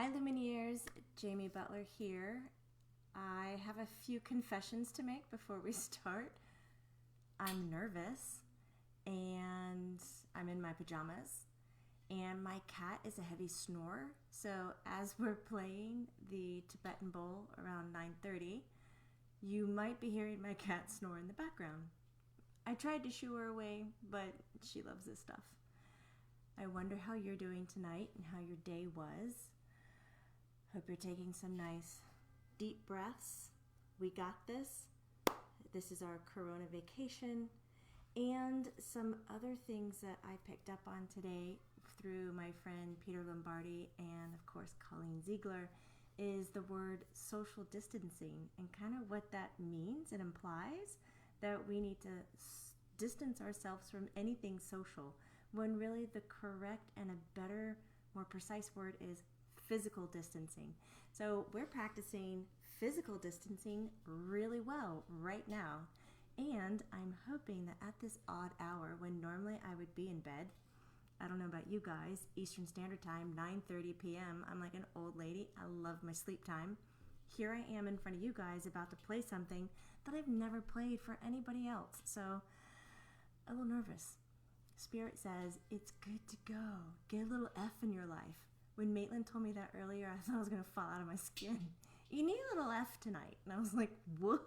Hi Lumineers, Jamie Butler here. I have a few confessions to make before we start. I'm nervous and I'm in my pajamas and my cat is a heavy snorer. So as we're playing the Tibetan bowl around 9:30, you might be hearing my cat snore in the background. I tried to shoo her away, but she loves this stuff. I wonder how you're doing tonight and how your day was. Hope you're taking some nice deep breaths. We got this. This is our Corona vacation. And some other things that I picked up on today through my friend Peter Lombardi and of course Colleen Ziegler is the word social distancing and kind of what that means. It implies that we need to distance ourselves from anything social, when really the correct and a better, more precise word is physical distancing. So we're practicing physical distancing really well right now. And I'm hoping that at this odd hour when normally I would be in bed, I don't know about you guys, Eastern Standard Time, 9:30 p.m. I'm like an old lady. I love my sleep time. Here I am in front of you guys about to play something that I've never played for anybody else. So a little nervous. Spirit says, it's good to go. Get a little F in your life. When Maitland told me that earlier, I thought I was going to fall out of my skin. You need a little F tonight. And I was like, what?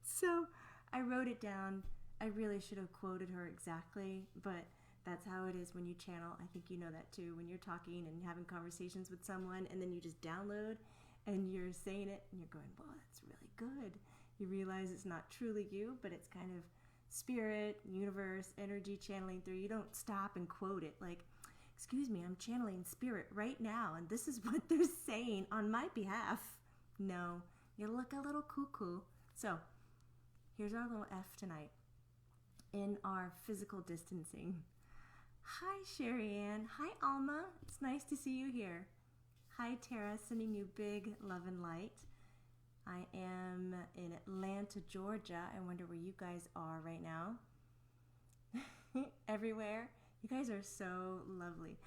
So I wrote it down. I really should have quoted her exactly, but that's how it is when you channel. I think you know that too. When you're talking and having conversations with someone and then you just download and you're saying it and you're going, well, that's really good. You realize it's not truly you, but it's kind of spirit, universe, energy channeling through. You don't stop and quote it like, excuse me, I'm channeling spirit right now, and this is what they're saying on my behalf. No, you look a little cuckoo. So here's our little F tonight in our physical distancing. Hi, Sherry Ann. Hi, Alma. It's nice to see you here. Hi, Tara, sending you big love and light. I am in Atlanta, Georgia. I wonder where you guys are right now. Everywhere. You guys are so lovely.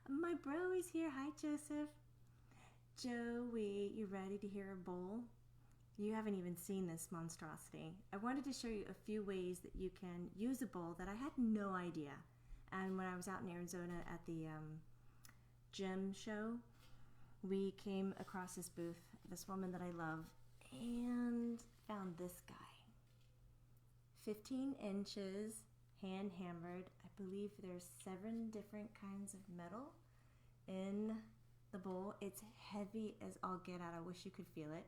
My bro is here. Hi, Joseph. Joey, you ready to hear a bowl? You haven't even seen this monstrosity. I wanted to show you a few ways that you can use a bowl that I had no idea. And when I was out in Arizona at the gem show, we came across this booth, this woman that I love, and found this guy. 15 inches, hand hammered. I believe there's 7 different kinds of metal in the bowl. It's heavy as all get out. I wish you could feel it.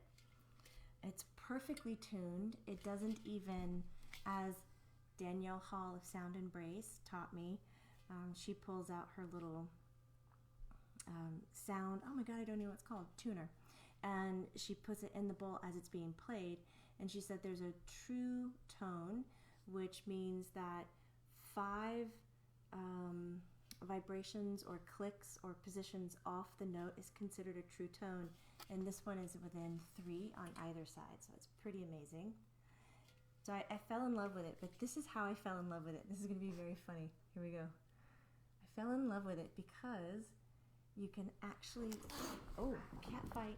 It's perfectly tuned. It doesn't even, as Danielle Hall of Sound and Brace taught me, she pulls out her little sound, oh my god, I don't know what it's called, tuner, and she puts it in the bowl as it's being played, and she said there's a true tone, which means that 5 vibrations or clicks or positions off the note is considered a true tone, and this one is within 3 on either side, so it's pretty amazing. So I fell in love with it, but this is how I fell in love with it. This is going to be very funny. Here we go. I fell in love with it because you can actually, oh, cat fight.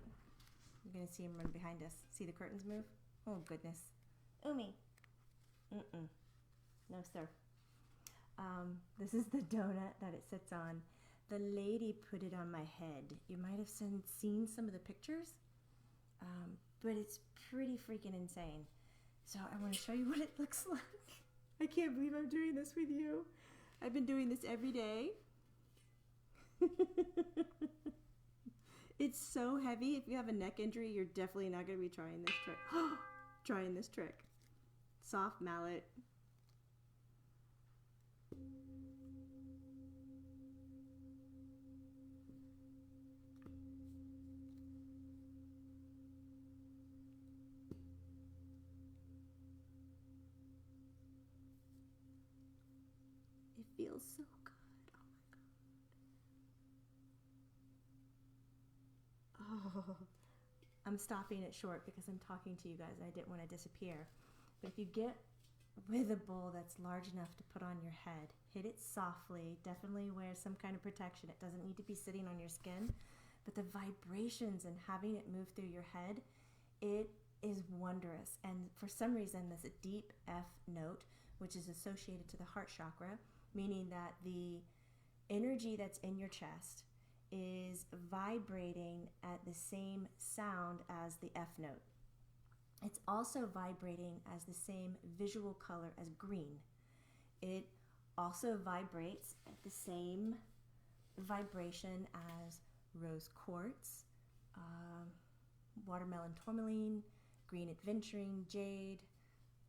You're going to see him run behind us. See the curtains move? Oh, goodness. Umi. No, sir. This is the donut that it sits on. The lady put it on my head. You might have seen some of the pictures, but it's pretty freaking insane. So I want to show you what it looks like. I can't believe I'm doing this with you. I've been doing this every day. It's so heavy. If you have a neck injury, you're definitely not going to be trying this trick. Trying this trick. Soft mallet. It feels so good. Oh my god. Oh, I'm stopping it short because I'm talking to you guys and I didn't want to disappear. But if you get with a bowl that's large enough to put on your head, hit it softly. Definitely wear some kind of protection. It doesn't need to be sitting on your skin, but the vibrations and having it move through your head, it is wondrous. And for some reason, there's a deep F note, which is associated to the heart chakra, meaning that the energy that's in your chest is vibrating at the same sound as the F note. It's also vibrating as the same visual color as green. It also vibrates at the same vibration as rose quartz, watermelon tourmaline, green adventuring, jade,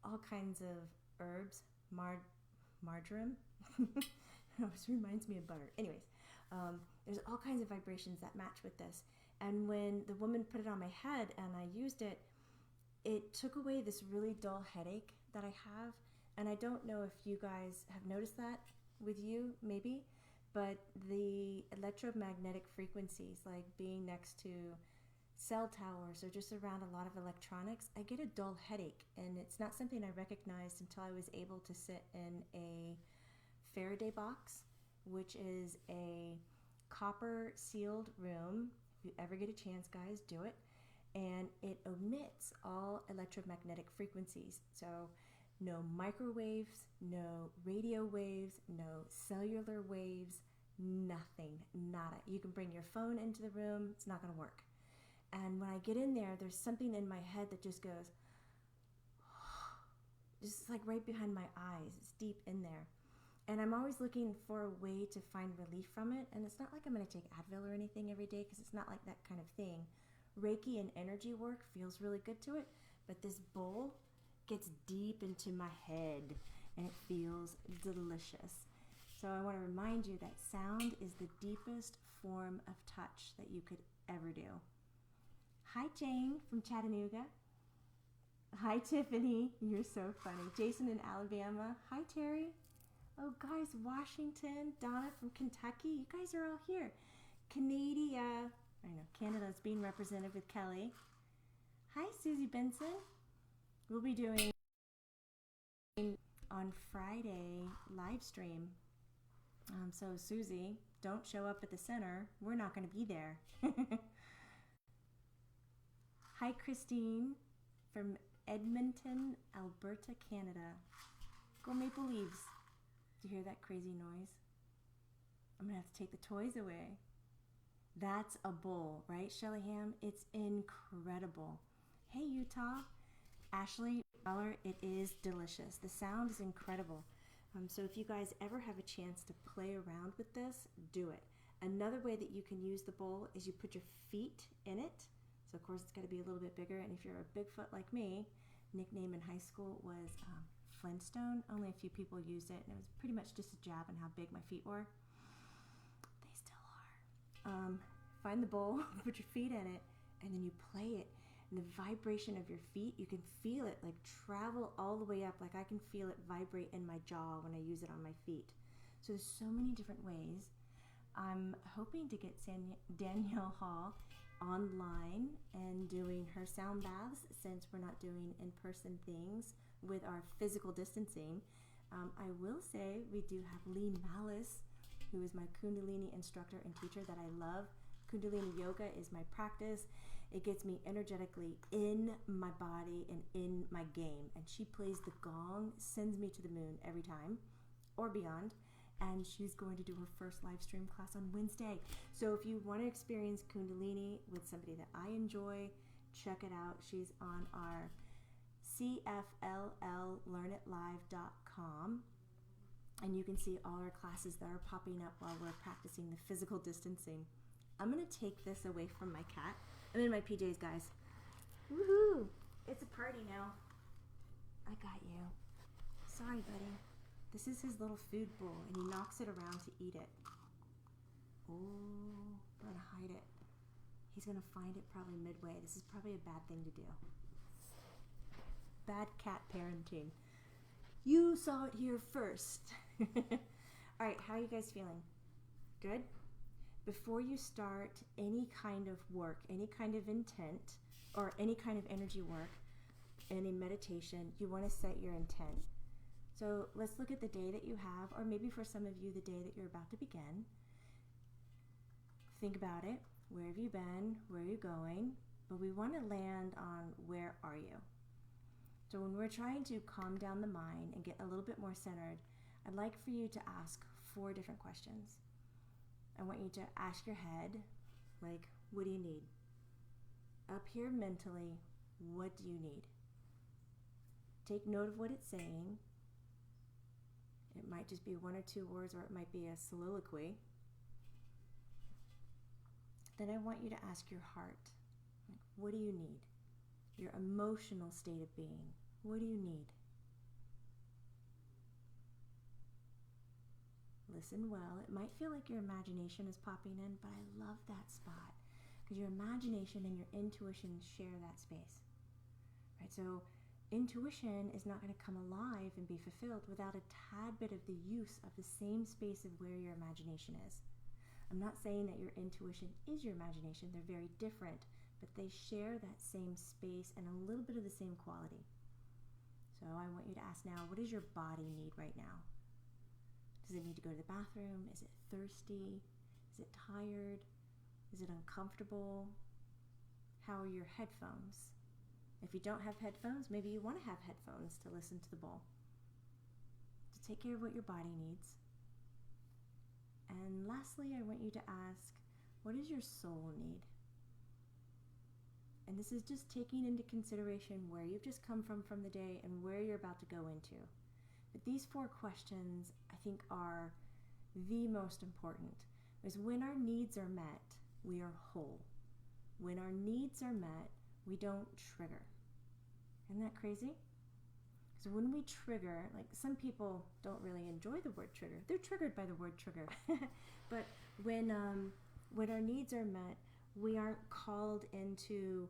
all kinds of herbs, marjoram. It always reminds me of butter. Anyways, there's all kinds of vibrations that match with this. And when the woman put it on my head and I used it, it took away this really dull headache that I have. And I don't know if you guys have noticed that with you, maybe, but the electromagnetic frequencies, like being next to cell towers or just around a lot of electronics, I get a dull headache. And it's not something I recognized until I was able to sit in a Faraday box, which is a copper sealed room. If you ever get a chance, guys, do it. And it omits all electromagnetic frequencies. So no microwaves, no radio waves, no cellular waves, nothing, nada. You can bring your phone into the room, it's not going to work. And when I get in there, there's something in my head that just goes, just like right behind my eyes. It's deep in there. And I'm always looking for a way to find relief from it. And it's not like I'm going to take Advil or anything every day, because it's not like that kind of thing. Reiki and energy work feels really good to it, but this bowl gets deep into my head and it feels delicious. So I want to remind you that sound is the deepest form of touch that you could ever do. Hi Jane from Chattanooga. Hi Tiffany, you're so funny. Jason in Alabama. Hi Terry. Oh guys, Washington. Donna from Kentucky. You guys are all here. Canada's being represented with Kelly. Hi Susie Benson. We'll be doing on Friday live stream. So Susie, don't show up at the center. We're not going to be there. Hi Christine from Edmonton, Alberta, Canada. Go Maple Leaves. Do you hear that crazy noise? I'm going to have to take the toys away. That's a bowl, right, Shellyham? It's incredible. Hey, Utah. Ashley, it is delicious. The sound is incredible. So if you guys ever have a chance to play around with this, do it. Another way that you can use the bowl is you put your feet in it. So of course it's got to be a little bit bigger. And if you're a Bigfoot like me, nickname in high school was Flintstone. Only a few people used it, and it was pretty much just a jab on how big my feet were. They still are. Find the bowl, put your feet in it, and then you play it. And the vibration of your feet, you can feel it like travel all the way up. Like I can feel it vibrate in my jaw when I use it on my feet. So there's so many different ways. I'm hoping to get Danielle Hall online and doing her sound baths, since we're not doing in-person things with our physical distancing. I will say we do have Lee Malice, who is my Kundalini instructor and teacher that I love. Kundalini yoga is my practice. It gets me energetically in my body and in my game. And she plays the gong, sends me to the moon every time or beyond. And she's going to do her first live stream class on Wednesday. So if you want to experience Kundalini with somebody that I enjoy, check it out. She's on our CFLLlearnitlive.com. And you can see all our classes that are popping up while we're practicing the physical distancing. I'm going to take this away from my cat. I'm in my PJs, guys. Woohoo! It's a party now. I got you. Sorry, buddy. This is his little food bowl, and he knocks it around to eat it. Oh, I'm going to hide it. He's going to find it probably midway. This is probably a bad thing to do. Bad cat parenting. You saw it here first. All right, how are you guys feeling? Good? Before you start any kind of work, any kind of intent, or any kind of energy work, any meditation, you want to set your intent. So let's look at the day that you have, or maybe for some of you, the day that you're about to begin. Think about it. where have you been, where are you going, but we want to land on where are you. So when we're trying to calm down the mind and get a little bit more centered, I'd like for you to ask 4 different questions. I want you to ask your head, like, what do you need? Up here mentally, what do you need? Take note of what it's saying. It might just be 1 or 2 words, or it might be a soliloquy. Then I want you to ask your heart, what do you need? Your emotional state of being, what do you need? Listen well. It might feel like your imagination is popping in, but I love that spot because your imagination and your intuition share that space. Right? So intuition is not going to come alive and be fulfilled without a tad bit of the use of the same space of where your imagination is. I'm not saying that your intuition is your imagination. They're very different, but they share that same space and a little bit of the same quality. So I want you to ask now, what does your body need right now? Does it need to go to the bathroom? Is it thirsty? Is it tired? Is it uncomfortable? How are your headphones? If you don't have headphones, maybe you want to have headphones to listen to the bowl. To take care of what your body needs. And lastly, I want you to ask, what does your soul need? And this is just taking into consideration where you've just come from the day and where you're about to go into. But these 4 questions, I think, are the most important. Because when our needs are met, we are whole. When our needs are met, we don't trigger. Isn't that crazy? Because when we trigger, like some people don't really enjoy the word trigger. They're triggered by the word trigger. But when our needs are met, we aren't called into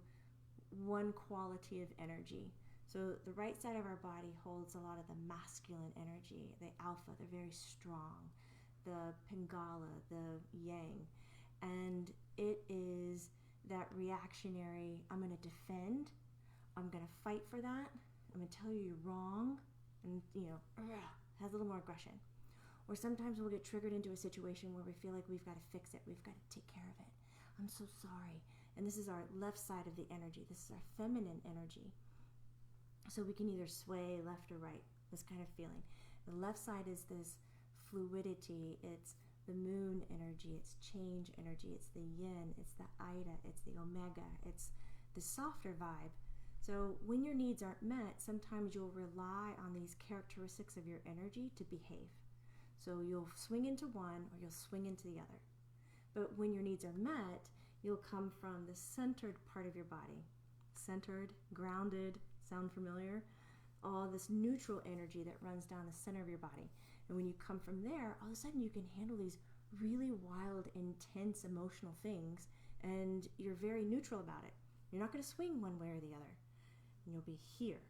one quality of energy. So the right side of our body holds a lot of the masculine energy, the alpha, they're very strong, the pingala, the yang. And it is that reactionary, I'm going to defend, I'm going to fight for that, I'm going to tell you you're wrong, and has a little more aggression. Or sometimes we'll get triggered into a situation where we feel like we've got to fix it, we've got to take care of it. I'm so sorry. And this is our left side of the energy. This is our feminine energy. So we can either sway left or right, this kind of feeling. The left side is this fluidity, it's the moon energy, it's change energy, it's the yin, it's the ida, it's the omega, it's the softer vibe. So when your needs aren't met, sometimes you'll rely on these characteristics of your energy to behave. So you'll swing into one or you'll swing into the other. But when your needs are met, you'll come from the centered part of your body. Centered, grounded, sound familiar? All this neutral energy that runs down the center of your body. And when you come from there, all of a sudden you can handle these really wild, intense, emotional things, and you're very neutral about it. You're not going to swing one way or the other. And you'll be here.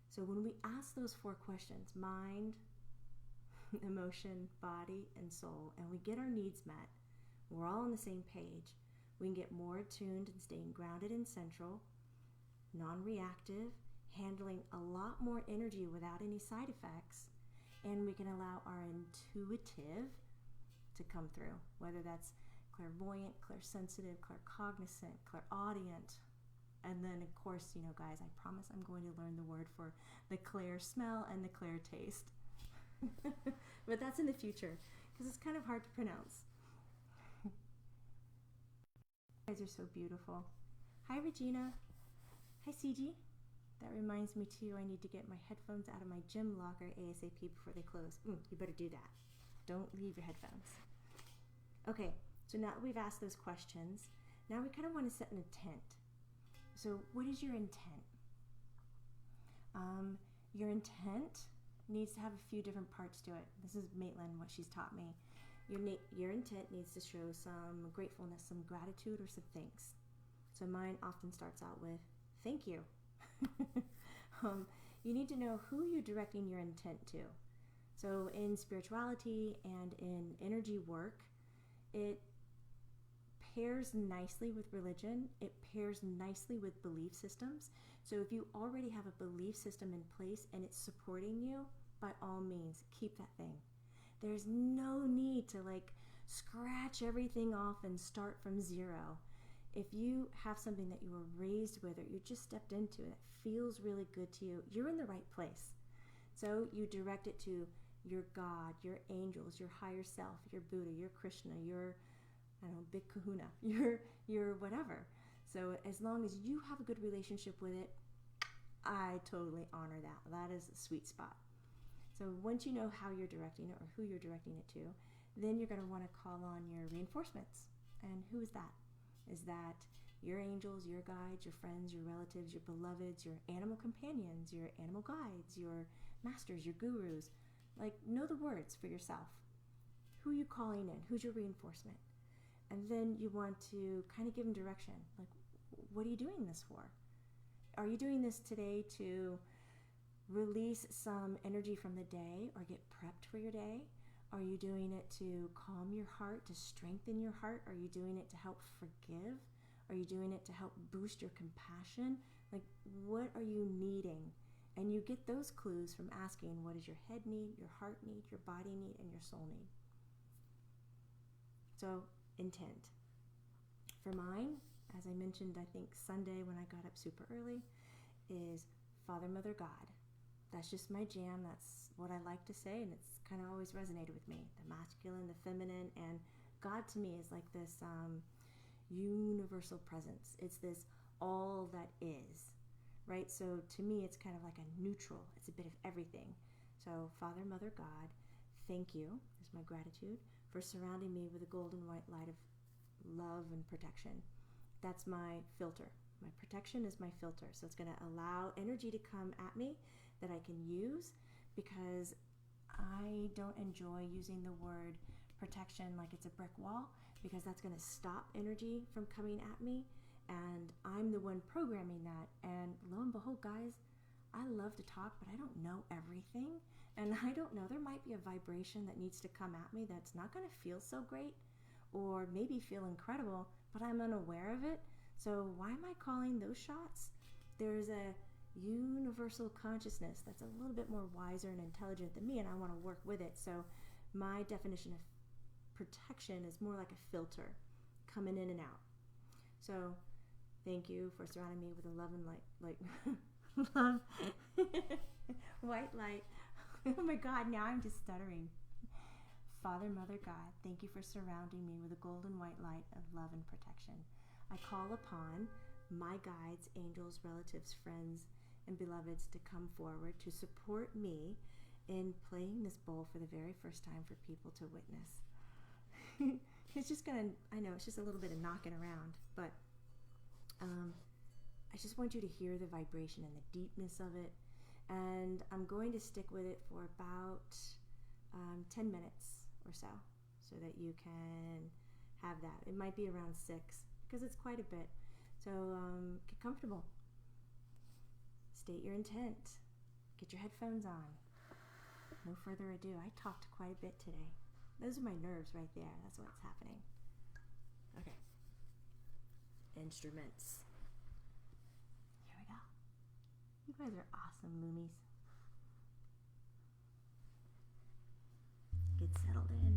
So when we ask those 4 questions, mind, emotion, body, and soul, and we get our needs met, we're all on the same page, we can get more attuned and staying grounded and central, non-reactive, handling a lot more energy without any side effects, and we can allow our intuitive to come through, whether that's clairvoyant, clairsensitive, claircognizant, clairaudient, and then of course, guys, I promise I'm going to learn the word for the clair smell and the clair taste. But that's in the future, because it's kind of hard to pronounce. You guys are so beautiful. Hi, Regina. Hi, CG. That reminds me too, I need to get my headphones out of my gym locker ASAP before they close. You better do that. Don't leave your headphones. Okay, so now that we've asked those questions, now we kind of want to set an intent. So what is your intent? Your intent needs to have a few different parts to it. This is Maitland, what she's taught me. Your intent needs to show some gratefulness, some gratitude, or some thanks. So mine often starts out with, thank you. You need to know who you're directing your intent to. So in spirituality and in energy work, it pairs nicely with religion. It pairs nicely with belief systems. So if you already have a belief system in place and it's supporting you, by all means, keep that thing. There's no need to scratch everything off and start from zero. If you have something that you were raised with or you just stepped into that feels really good to you, you're in the right place. So you direct it to your God, your angels, your higher self, your Buddha, your Krishna, your, I don't know, big kahuna, your whatever. So as long as you have a good relationship with it, I totally honor that. That is a sweet spot. So once you know how you're directing it or who you're directing it to, then you're going to want to call on your reinforcements. And who is that? Is that your angels, your guides, your friends, your relatives, your beloveds, your animal companions, your animal guides, your masters, your gurus? Like, know the words for yourself. Who are you calling in? Who's your reinforcement? And then you want to kind of give them direction. Like, what are you doing this for? Are you doing this today to release some energy from the day or get prepped for your day? Are you doing it to calm your heart, to strengthen your heart? Are you doing it to help forgive? Are you doing it to help boost your compassion? Like, what are you needing? And you get those clues from asking, what does your head need, your heart need, your body need, and your soul need? So, intent. For mine, as I mentioned, I think Sunday when I got up super early, is Father, Mother, God. That's just my jam. That's what I like to say, and it's kind of always resonated with me. The masculine, the feminine, and God to me is like this universal presence. It's this all that is, right? So to me, it's kind of like a neutral. It's a bit of everything. So Father, Mother, God, thank you, is my gratitude, for surrounding me with a golden white light of love and protection. That's my filter. My protection is my filter. So it's going to allow energy to come at me that I can use, because I don't enjoy using the word protection like it's a brick wall, because that's going to stop energy from coming at me, and I'm the one programming that. And lo and behold, guys, I love to talk, but I don't know everything, and I don't know, there might be a vibration that needs to come at me that's not going to feel so great, or maybe feel incredible, but I'm unaware of it. So why am I calling those shots? There's a universal consciousness that's a little bit more wiser and intelligent than me, and I want to work with it. So my definition of protection is more like a filter coming in and out. So thank you for surrounding me with a love and light, love, white light. Oh my God, now I'm just stuttering. Father, Mother, God, thank you for surrounding me with a golden white light of love and protection. I call upon my guides, angels, relatives, friends, and beloveds to come forward to support me in playing this bowl for the very first time for people to witness. It's just gonna, I know, it's just a little bit of knocking around, but I just want you to hear the vibration and the deepness of it. And I'm going to stick with it for about 10 minutes or so that you can have that. It might be around 6 because it's quite a bit. So get comfortable. State your intent. Get your headphones on. No further ado. I talked quite a bit today. Those are my nerves right there. That's what's happening. Okay. Instruments. Here we go. You guys are awesome, Loomies. Get settled in.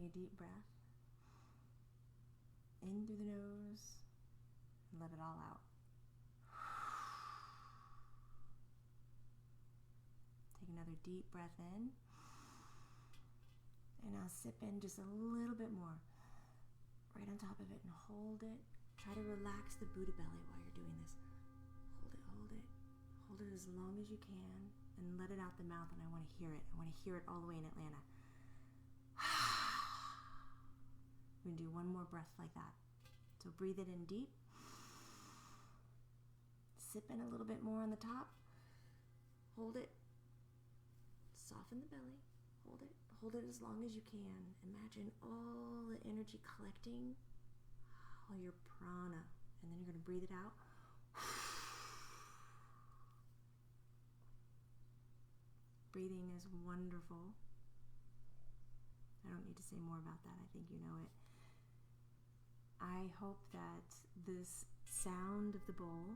a deep breath in through the nose and let it all out. Take another deep breath in, and now sip in just a little bit more right on top of it and hold it. Try to relax the Buddha belly while you're doing this. Hold it, hold it. Hold it as long as you can and let it out the mouth, and I want to hear it. I want to hear it all the way in Atlanta. We're going to do one more breath like that. So breathe it in deep. Sip in a little bit more on the top. Hold it. Soften the belly. Hold it. Hold it as long as you can. Imagine all the energy collecting, all your prana. And then you're going to breathe it out. Breathing is wonderful. I don't need to say more about that. I think you know it. I hope that this sound of the bowl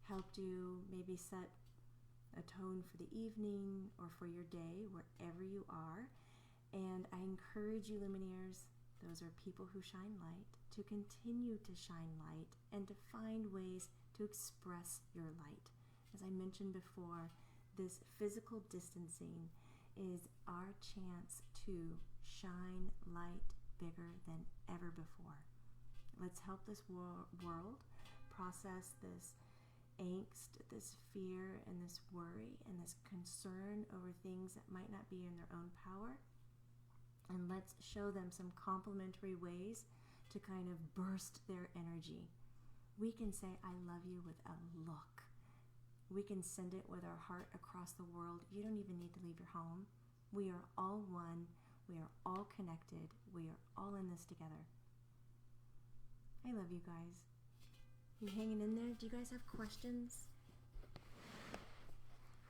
helped you maybe set a tone for the evening or for your day, wherever you are. And I encourage you, Lumineers, those are people who shine light, to continue to shine light and to find ways to express your light. As I mentioned before, this physical distancing is our chance to shine light bigger than ever before. Let's help this world process this angst, this fear, and this worry, and this concern over things that might not be in their own power. And let's show them some complementary ways to kind of burst their energy. We can say, I love you with a look. We can send it with our heart across the world. You don't even need to leave your home. We are all one. We are all connected. We are all in this together. I love you guys. You hanging in there? Do you guys have questions?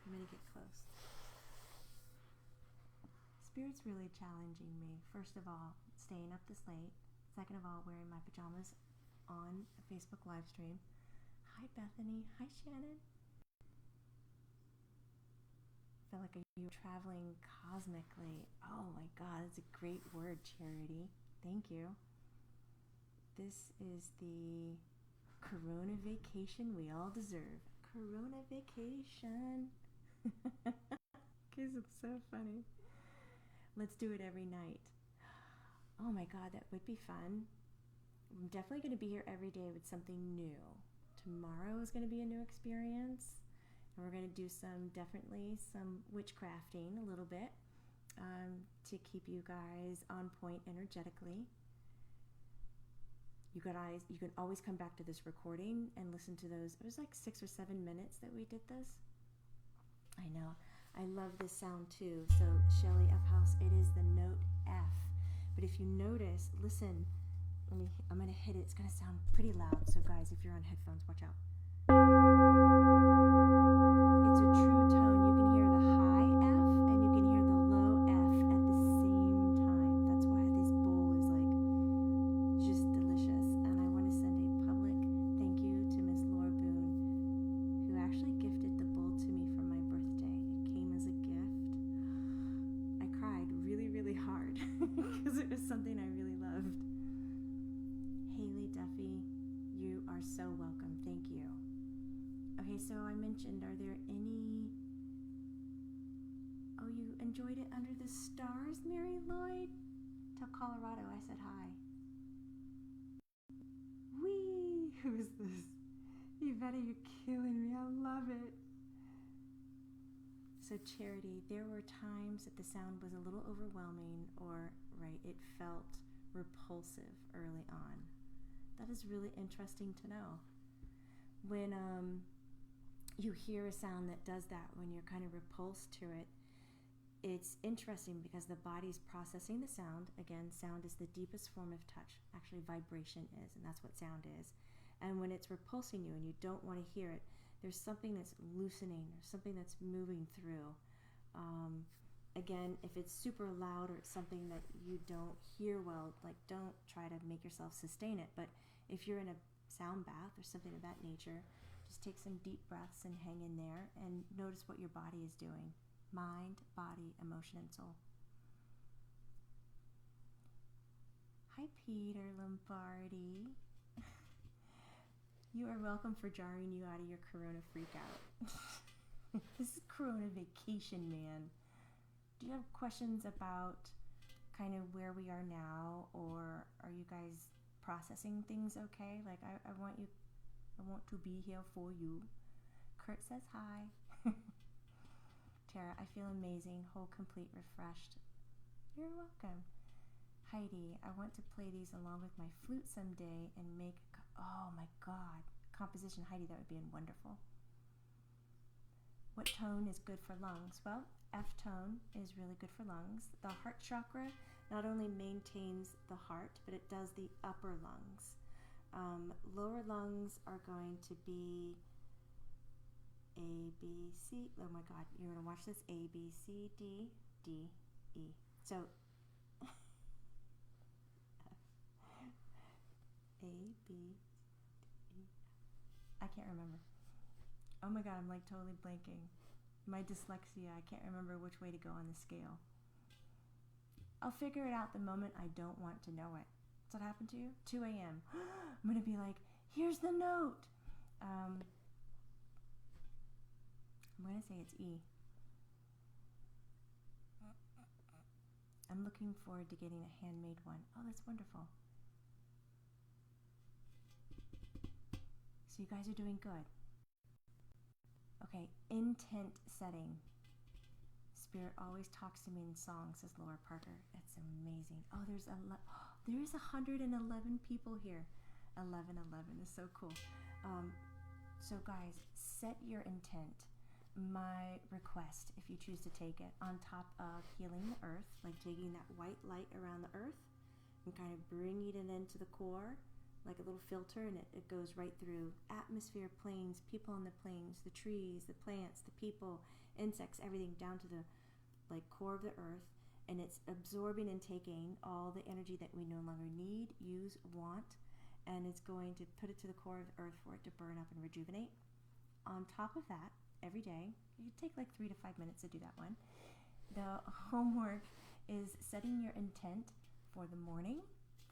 I'm going to get close. Spirit's really challenging me. First of all, staying up this late. Second of all, wearing my pajamas on a Facebook live stream. Hi, Bethany. Hi, Shannon. I feel like you were traveling cosmically. Oh my God, that's a great word, Charity. Thank you. This is the Corona vacation we all deserve. Corona vacation. Because it's so funny. Let's do it every night. Oh my God, that would be fun. I'm definitely going to be here every day with something new. Tomorrow is going to be a new experience. And we're going to do some witchcrafting a little bit to keep you guys on point energetically. You guys, you can always come back to this recording and listen to those. It was like 6 or 7 minutes that we did this. I know. I love this sound too. So Shelly Uphouse, it is the note F. But if you notice, listen, I'm going to hit it. It's going to sound pretty loud. So guys, if you're on headphones, watch out. It's a true tone. You can hear the high F and you can hear the low F at the same time. That's why this bowl is like just delicious. And I want to send a public thank you to Miss Laura Boone, who actually gifted the bowl to me for my birthday. It came as a gift. I cried really, really hard because it was something I really loved. Haley Duffy, you are so welcome. Thank you. Okay, so I mentioned, are there any... Oh, you enjoyed it under the stars, Mary Lloyd? Tell Colorado I said hi. Whee! Who is this? Yvette, you're killing me. I love it. So Charity, there were times that the sound was a little overwhelming or, right, it felt repulsive early on. That is really interesting to know. When you hear a sound that does that, when you're kind of repulsed to it, it's interesting because the body's processing the sound. Again, sound is the deepest form of touch. Actually, vibration is, and that's what sound is. And when it's repulsing you and you don't want to hear it, there's something that's loosening, there's something that's moving through. Again, if it's super loud or it's something that you don't hear well, like don't try to make yourself sustain it. But if you're in a sound bath or something of that nature, just take some deep breaths and hang in there and notice what your body is doing. Mind, body, emotion, and soul. Peter Lombardi. You are welcome for jarring you out of your Corona freakout. This is Corona vacation, man. Do you have questions about kind of where we are now, or are you guys processing things okay? Like, I want to be here for you. Kurt says hi. Tara, I feel amazing, whole, complete, refreshed. You're welcome. Heidi, I want to play these along with my flute someday and make, oh my God, composition. Heidi, that would be wonderful. What tone is good for lungs? Well, F tone is really good for lungs. The heart chakra not only maintains the heart, but it does the upper lungs. Lower lungs are going to be A, B, C. Oh my God, you're going to watch this. A, B, C, D, D, E. So, A, B, E. I can't remember. Oh my God, I'm like totally blanking. My dyslexia, I can't remember which way to go on the scale. I'll figure it out the moment I don't want to know it. What's that happen to you? 2 a.m. I'm going to be like, here's the note. I'm going to say it's E. I'm looking forward to getting a handmade one. Oh, that's wonderful. So you guys are doing good. Okay, intent setting. Spirit always talks to me in song, says Laura Parker. That's amazing. Oh, there is 111 people here. 11 is so cool. So guys, set your intent. My request, if you choose to take it, on top of healing the earth, like taking that white light around the earth and kind of bringing it into the core, like a little filter, and it goes right through atmosphere, planes, people on the planes, the trees, the plants, the people, insects, everything down to the like core of the earth, and it's absorbing and taking all the energy that we no longer need, use, want, and it's going to put it to the core of the earth for it to burn up and rejuvenate. On top of that, every day, you take like 3 to 5 minutes to do that one. The homework is setting your intent for the morning,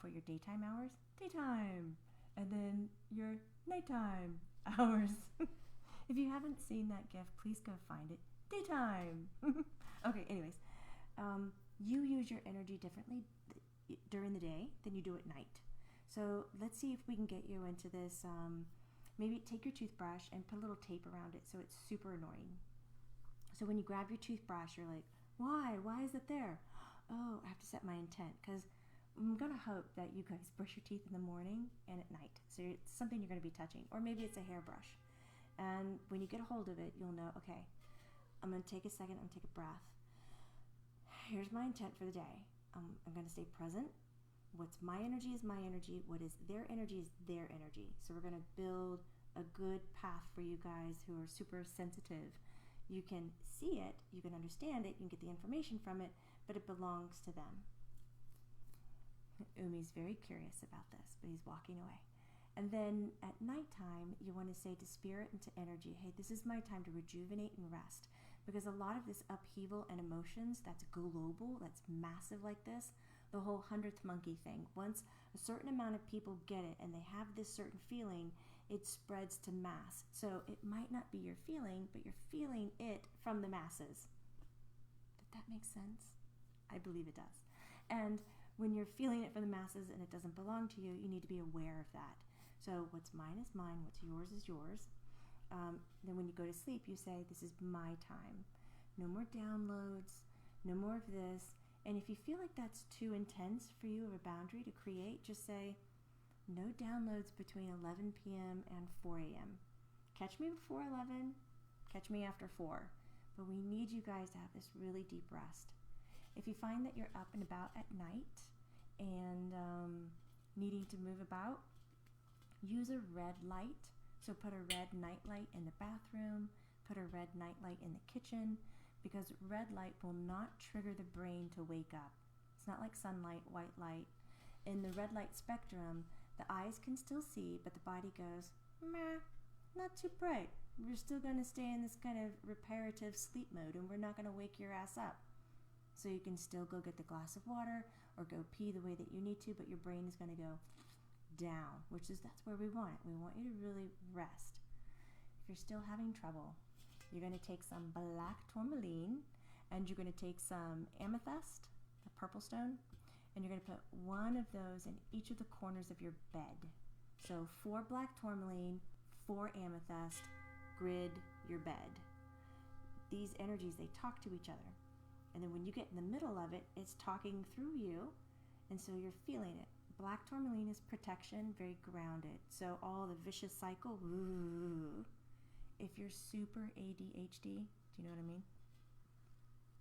for your daytime hours, daytime, and then your nighttime hours. If you haven't seen that gift, please go find it. Daytime. Okay, anyways, you use your energy differently during the day than you do at night. So let's see if we can get you into this. Maybe take your toothbrush and put a little tape around it so it's super annoying. So when you grab your toothbrush, you're like, why? Why is it there? Oh, I have to set my intent, because I'm going to hope that you guys brush your teeth in the morning and at night. So it's something you're going to be touching. Or maybe it's a hairbrush. And when you get a hold of it, you'll know, okay, I'm going to take a second, I'm going to take a breath. Here's my intent for the day. I'm going to stay present. What's my energy is my energy. What is their energy is their energy. So we're going to build a good path for you guys who are super sensitive. You can see it, you can understand it, you can get the information from it, but it belongs to them. Umi's very curious about this, but he's walking away. And then at nighttime, you want to say to spirit and to energy, hey, this is my time to rejuvenate and rest. Because a lot of this upheaval and emotions, that's global, that's massive like this, the whole 100th monkey thing. Once a certain amount of people get it and they have this certain feeling, it spreads to mass. So it might not be your feeling, but you're feeling it from the masses. Did that make sense? I believe it does. And when you're feeling it from the masses and it doesn't belong to you, you need to be aware of that. So what's mine is mine, what's yours is yours. Then when you go to sleep, you say, this is my time. No more downloads, no more of this. And if you feel like that's too intense for you of a boundary to create, just say, no downloads between 11 p.m. and 4 a.m. Catch me before 11, catch me after 4. But we need you guys to have this really deep rest. If you find that you're up and about at night and needing to move about, use a red light. So put a red night light in the bathroom, put a red night light in the kitchen, because red light will not trigger the brain to wake up. It's not like sunlight, white light. In the red light spectrum, the eyes can still see, but the body goes, meh, not too bright. We're still going to stay in this kind of reparative sleep mode, and we're not going to wake your ass up. So you can still go get the glass of water or go pee the way that you need to, but your brain is going to go down, that's where we want it. We want you to really rest. If you're still having trouble, you're going to take some black tourmaline, and you're going to take some amethyst, the purple stone, and you're going to put one of those in each of the corners of your bed. So 4 black tourmaline, 4 amethyst, grid your bed. These energies, they talk to each other. And then when you get in the middle of it, it's talking through you, and so you're feeling it. Black tourmaline is protection, very grounded. So all the vicious cycle, ooh. If you're super ADHD, do you know what I mean?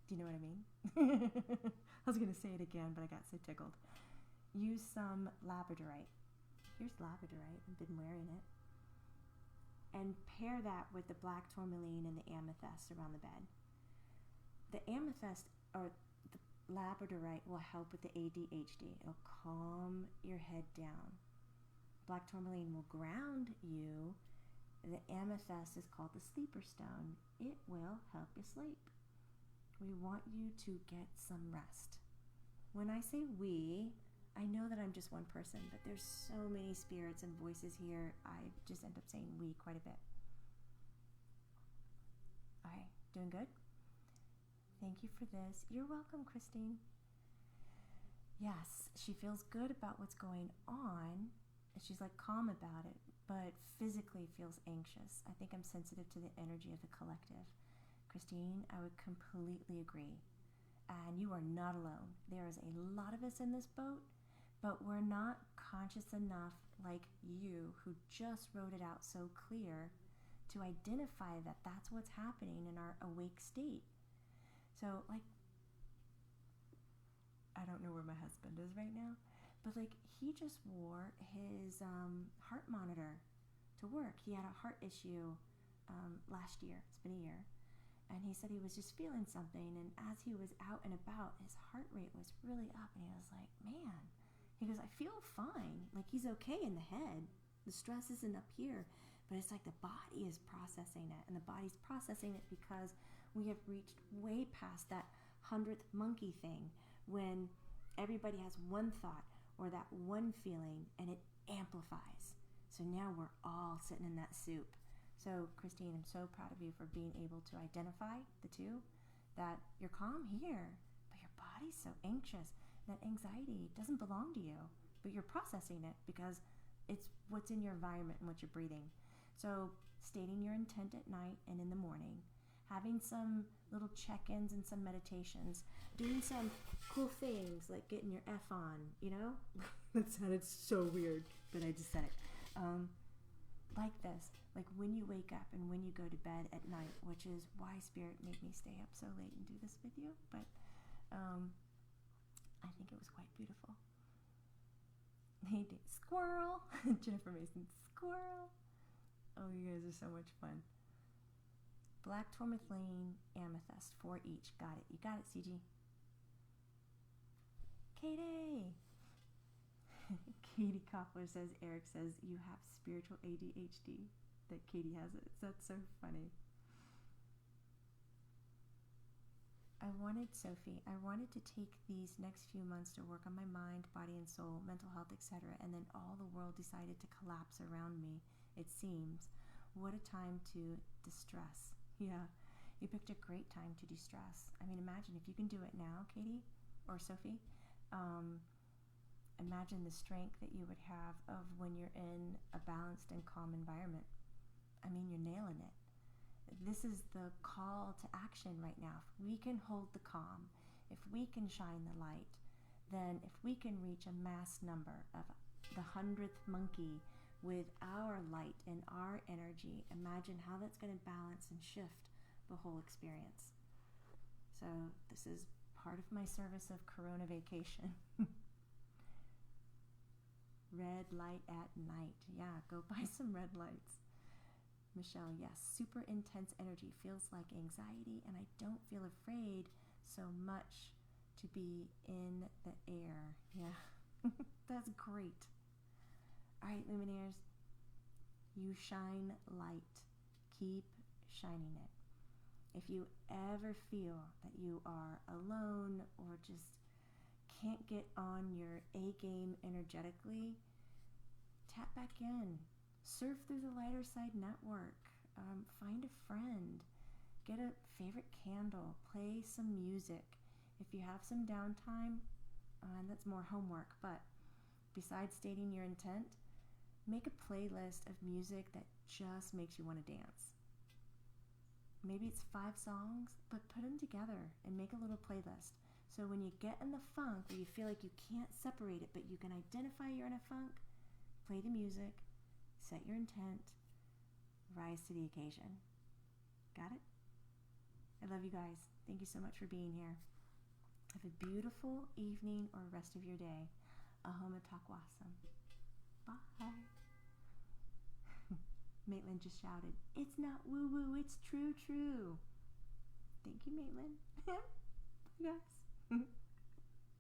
Do you know what I mean? I was going to say it again, but I got so tickled. Use some labradorite. Here's labradorite. I've been wearing it. And pair that with the black tourmaline and the amethyst around the bed. The amethyst or the labradorite will help with the ADHD. It'll calm your head down. Black tourmaline will ground you. The amethyst is called the sleeper stone. It will help you sleep. We want you to get some rest. When I say we, I know that I'm just one person, but there's so many spirits and voices here. I just end up saying we quite a bit. All right, doing good? Thank you for this. You're welcome, Christine. Yes, she feels good about what's going on, and she's like calm about it, but physically feels anxious. I think I'm sensitive to the energy of the collective. Christine, I would completely agree. And you are not alone. There is a lot of us in this boat, but we're not conscious enough like you, who just wrote it out so clear, to identify that that's what's happening in our awake state. So, like, I don't know where my husband is right now, but like, he just wore his heart monitor to work. He had a heart issue last year. It's been a year. And he said he was just feeling something, and as he was out and about, his heart rate was really up, and he was like, man, he goes, I feel fine. Like, he's okay in the head. The stress isn't up here, but it's like the body is processing it, and the body's processing it because we have reached way past that 100th monkey thing, when everybody has one thought or that one feeling, and it amplifies. So now we're all sitting in that soup. So, Christine, I'm so proud of you for being able to identify the two, that you're calm here, but your body's so anxious. That anxiety doesn't belong to you, but you're processing it because it's what's in your environment and what you're breathing. So, stating your intent at night and in the morning, having some little check-ins and some meditations, doing some cool things like getting your F on, you know? That sounded so weird, but I just said it. Like this, like when you wake up and when you go to bed at night, which is why Spirit made me stay up so late and do this with you, but I think it was quite beautiful. Hey, squirrel! Jennifer Mason, squirrel! Oh, you guys are so much fun. Black tourmaline, amethyst, 4 each. Got it. You got it, CG. Katie! Katie Koppler says, Eric says, you have spiritual ADHD. That Katie has it. That's so funny. Sophie, I wanted to take these next few months to work on my mind, body and soul, mental health, etc. And then all the world decided to collapse around me, it seems. What a time to distress. Yeah, you picked a great time to distress. I mean, imagine if you can do it now, Katie or Sophie. Imagine the strength that you would have of when you're in a balanced and calm environment. I mean, you're nailing it. This is the call to action right now. If we can hold the calm, if we can shine the light, then if we can reach a mass number of the 100th monkey with our light and our energy, imagine how that's going to balance and shift the whole experience. So this is part of my service of Corona vacation. Red light at night. Yeah, go buy some red lights. Michelle, yes, super intense energy, feels like anxiety, and I don't feel afraid so much to be in the air. Yeah, that's great. All right, Lumineers, you shine light. Keep shining it. If you ever feel that you are alone or just can't get on your A game energetically, tap back in. Surf through the Lighter Side Network. Find a friend. Get a favorite candle. Play some music. If you have some downtime, and that's more homework, but besides stating your intent, make a playlist of music that just makes you want to dance. Maybe it's 5 songs, but put them together and make a little playlist. So when you get in the funk or you feel like you can't separate it, but you can identify you're in a funk, play the music, set your intent, rise to the occasion. Got it? I love you guys. Thank you so much for being here. Have a beautiful evening or rest of your day. Ahoma takwasam. Bye. Maitland just shouted, "It's not woo-woo, it's true. Thank you, Maitland. Bye, guys.